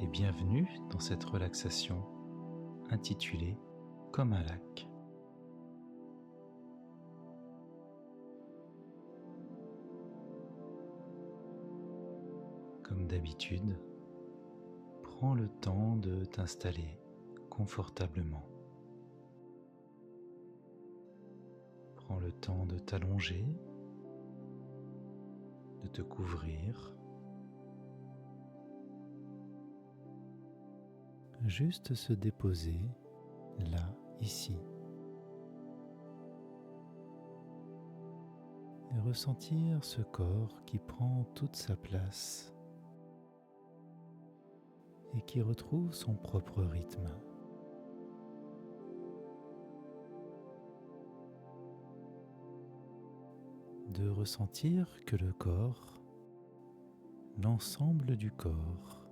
et bienvenue dans cette relaxation intitulée Comme un lac. Comme d'habitude, prends le temps de t'installer confortablement. Prends le temps de t'allonger, de te couvrir. Juste se déposer là, ici. Et ressentir ce corps qui prend toute sa place et qui retrouve son propre rythme. De ressentir que le corps, l'ensemble du corps,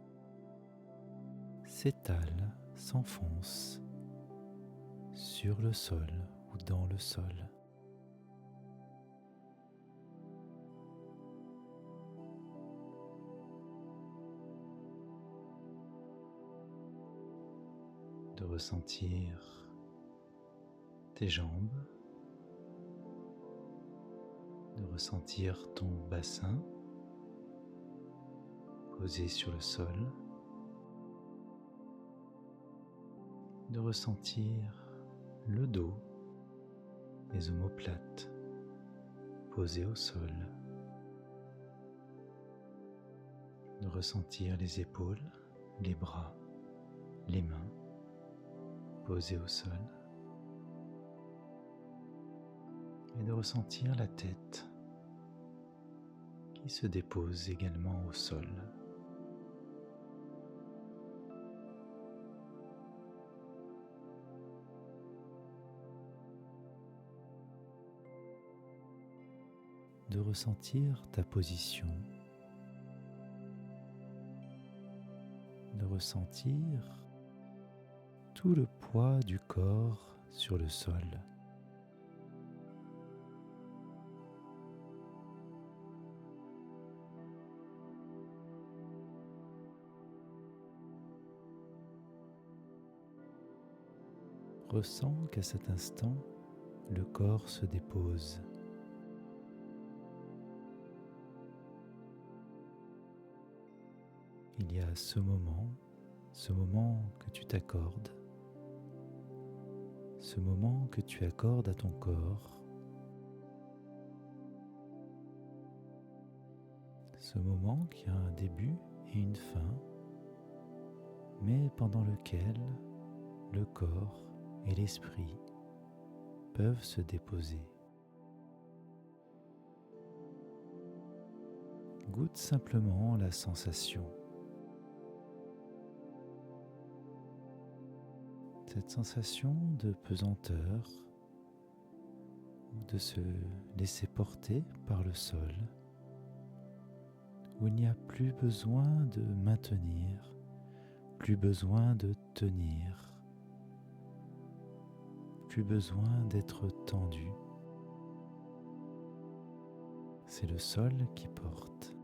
s'étale, s'enfonce sur le sol ou dans le sol. De ressentir tes jambes, de ressentir ton bassin posé sur le sol, de ressentir le dos, les omoplates posés au sol, de ressentir les épaules, les bras, les mains posés au sol et de ressentir la tête qui se dépose également au sol. De ressentir ta position, de ressentir tout le poids du corps sur le sol. Ressens qu'à cet instant, le corps se dépose. Il y a ce moment que tu t'accordes, ce moment que tu accordes à ton corps, ce moment qui a un début et une fin, mais pendant lequel le corps et l'esprit peuvent se déposer. Goûte simplement la sensation. Cette sensation de pesanteur, de se laisser porter par le sol, où il n'y a plus besoin de maintenir, plus besoin de tenir, plus besoin d'être tendu. C'est le sol qui porte.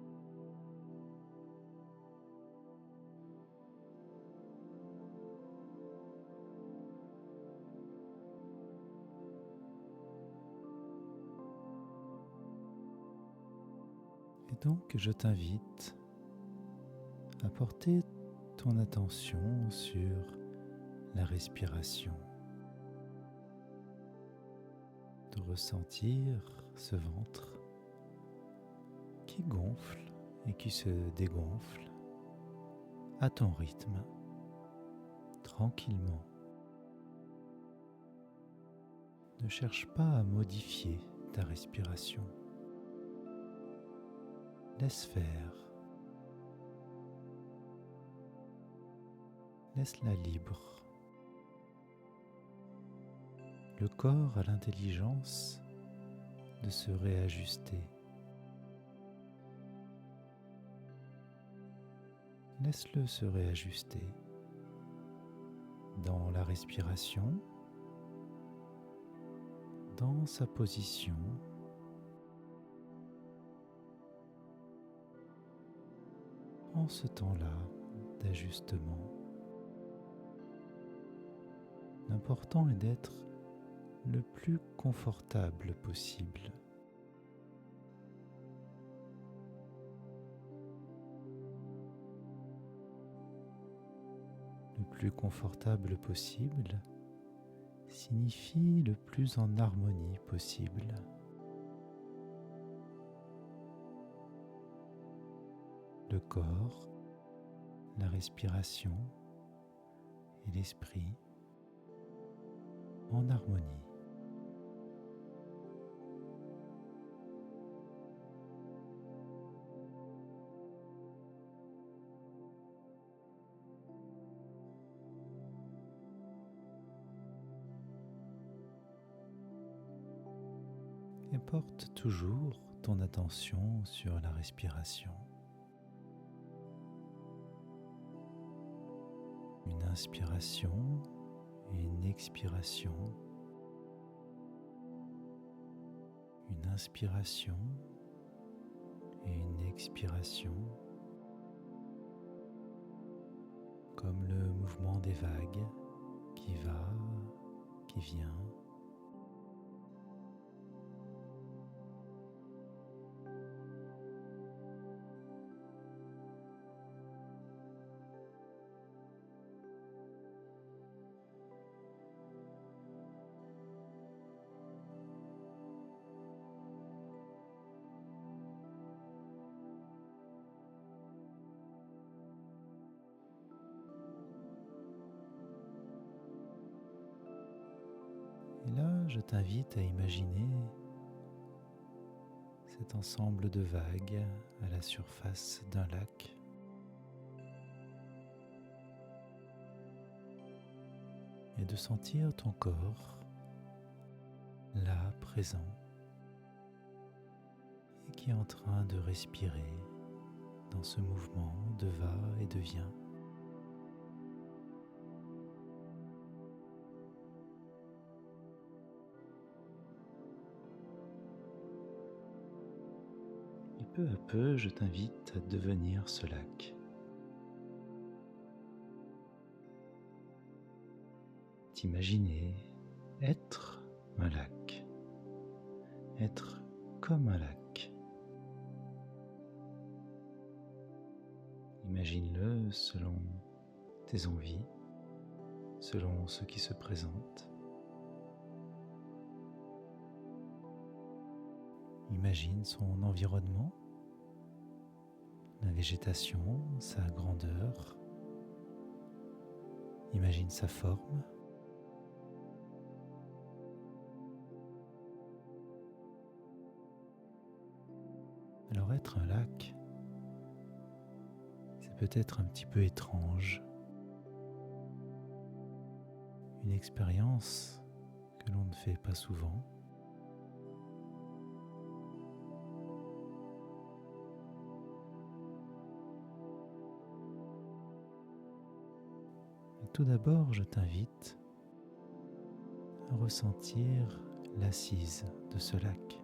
Et donc, je t'invite à porter ton attention sur la respiration, de ressentir ce ventre qui gonfle et qui se dégonfle à ton rythme, tranquillement. Ne cherche pas à modifier ta respiration. Laisse faire. Laisse-la libre. Le corps a l'intelligence de se réajuster. Laisse-le se réajuster dans la respiration, dans sa position. En ce temps-là, d'ajustement. L'important est d'être le plus confortable possible. Le plus confortable possible signifie le plus en harmonie possible. Le corps, la respiration et l'esprit en harmonie. Et porte toujours ton attention sur la respiration. Une inspiration et une expiration. Une inspiration et une expiration. Comme le mouvement des vagues qui va, qui vient. Et là, je t'invite à imaginer cet ensemble de vagues à la surface d'un lac. Et de sentir ton corps là, présent, et qui est en train de respirer dans ce mouvement de va et de vient. Et peu à peu, je t'invite à devenir ce lac. T'imaginer être un lac, être comme un lac. Imagine-le selon tes envies, selon ce qui se présente. Imagine son environnement, la végétation, sa grandeur. Imagine sa forme. Alors être un lac, c'est peut-être un petit peu étrange. Une expérience que l'on ne fait pas souvent. Et tout d'abord, je t'invite à ressentir l'assise de ce lac.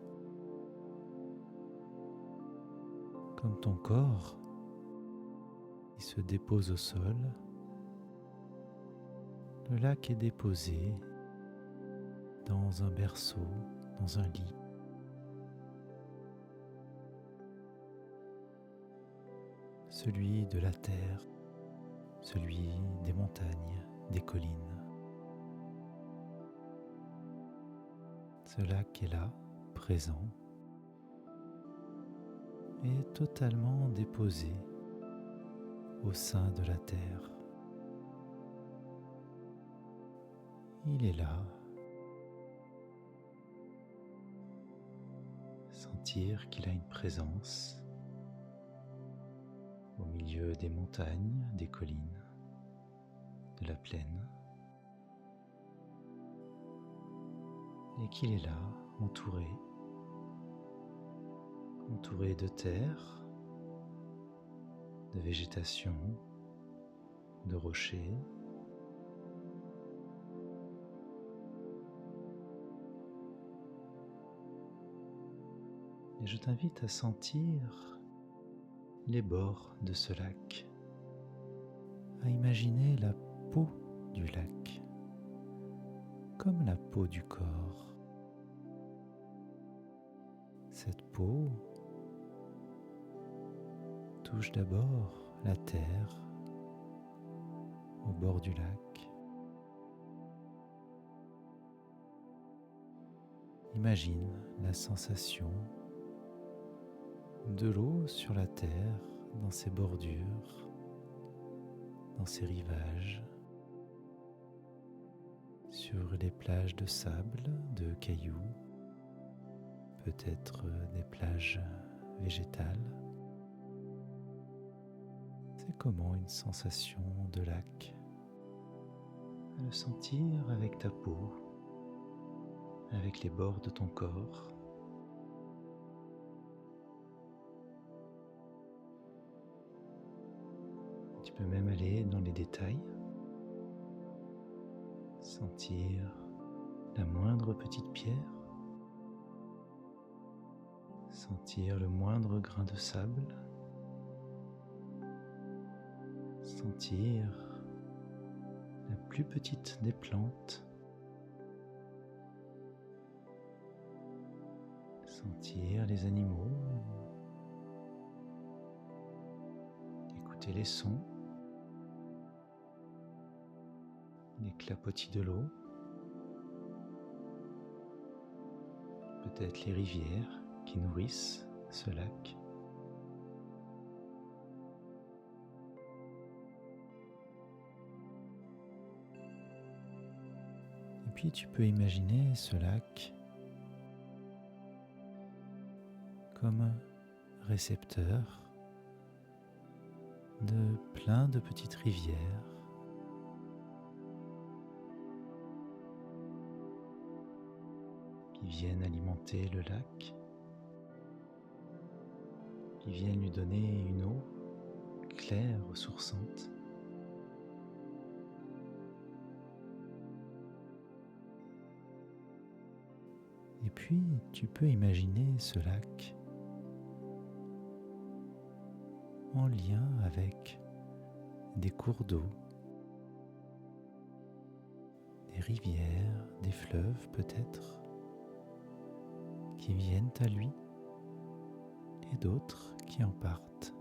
Comme ton corps qui se dépose au sol, le lac est déposé dans un berceau, dans un lit. Celui de la terre, celui des montagnes, des collines. Ce lac est là, présent, et totalement déposé au sein de la terre. Il est là. Sentir qu'il a une présence au milieu des montagnes, des collines, de la plaine, et qu'il est là, entouré de terre, de végétation, de rochers. Et je t'invite à sentir les bords de ce lac, à imaginer la peau du lac, comme la peau du corps. Cette peau touche d'abord la terre au bord du lac. Imagine la sensation de l'eau sur la terre, dans ses bordures, dans ses rivages, sur les plages de sable, de cailloux, peut-être des plages végétales. C'est comment une sensation de lac, à le sentir avec ta peau, avec les bords de ton corps. Tu peux même aller dans les détails, sentir la moindre petite pierre, sentir le moindre grain de sable, sentir la plus petite des plantes, sentir les animaux, écouter les sons, les clapotis de l'eau, peut-être les rivières qui nourrissent ce lac. Et puis tu peux imaginer ce lac comme un récepteur de plein de petites rivières qui viennent alimenter le lac, qui viennent lui donner une eau claire, ressourçante. Et puis tu peux imaginer ce lac en lien avec des cours d'eau, des rivières, des fleuves peut-être, qui viennent à lui et d'autres qui en partent.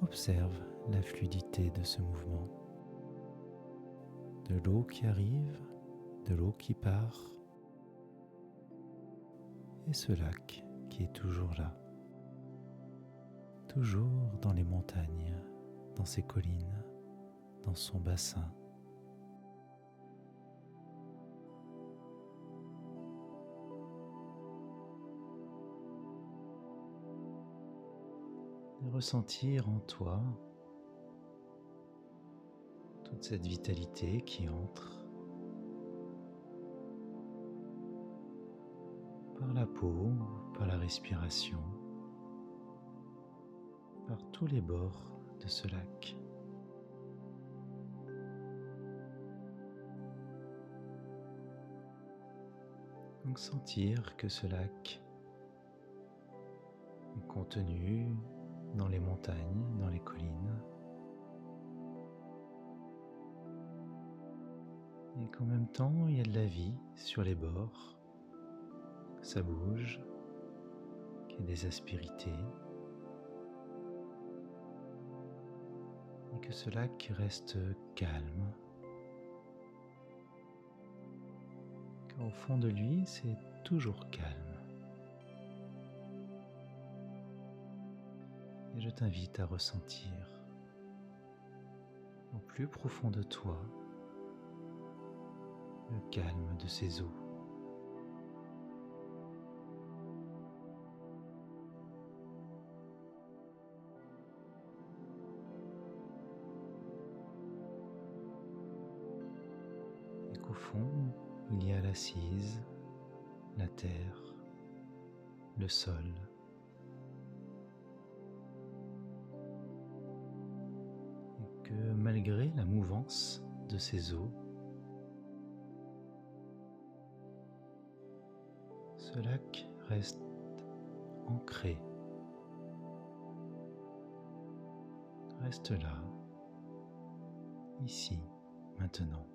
Observe la fluidité de ce mouvement, de l'eau qui arrive, de l'eau qui part, et ce lac qui est toujours là, toujours dans les montagnes, dans ses collines, dans son bassin. Et ressentir en toi toute cette vitalité qui entre par la peau, par la respiration, par tous les bords de ce lac. Donc sentir que ce lac est contenu dans les montagnes, dans les collines, et qu'en même temps il y a de la vie sur les bords, que ça bouge, qu'il y a des aspérités, et que ce lac reste calme, car au fond de lui c'est toujours calme. Et je t'invite à ressentir au plus profond de toi le calme de ces eaux. Et qu'au fond, il y a l'assise, la terre, le sol. Et que malgré la mouvance de ces eaux, ce lac reste ancré. Reste là, ici, maintenant.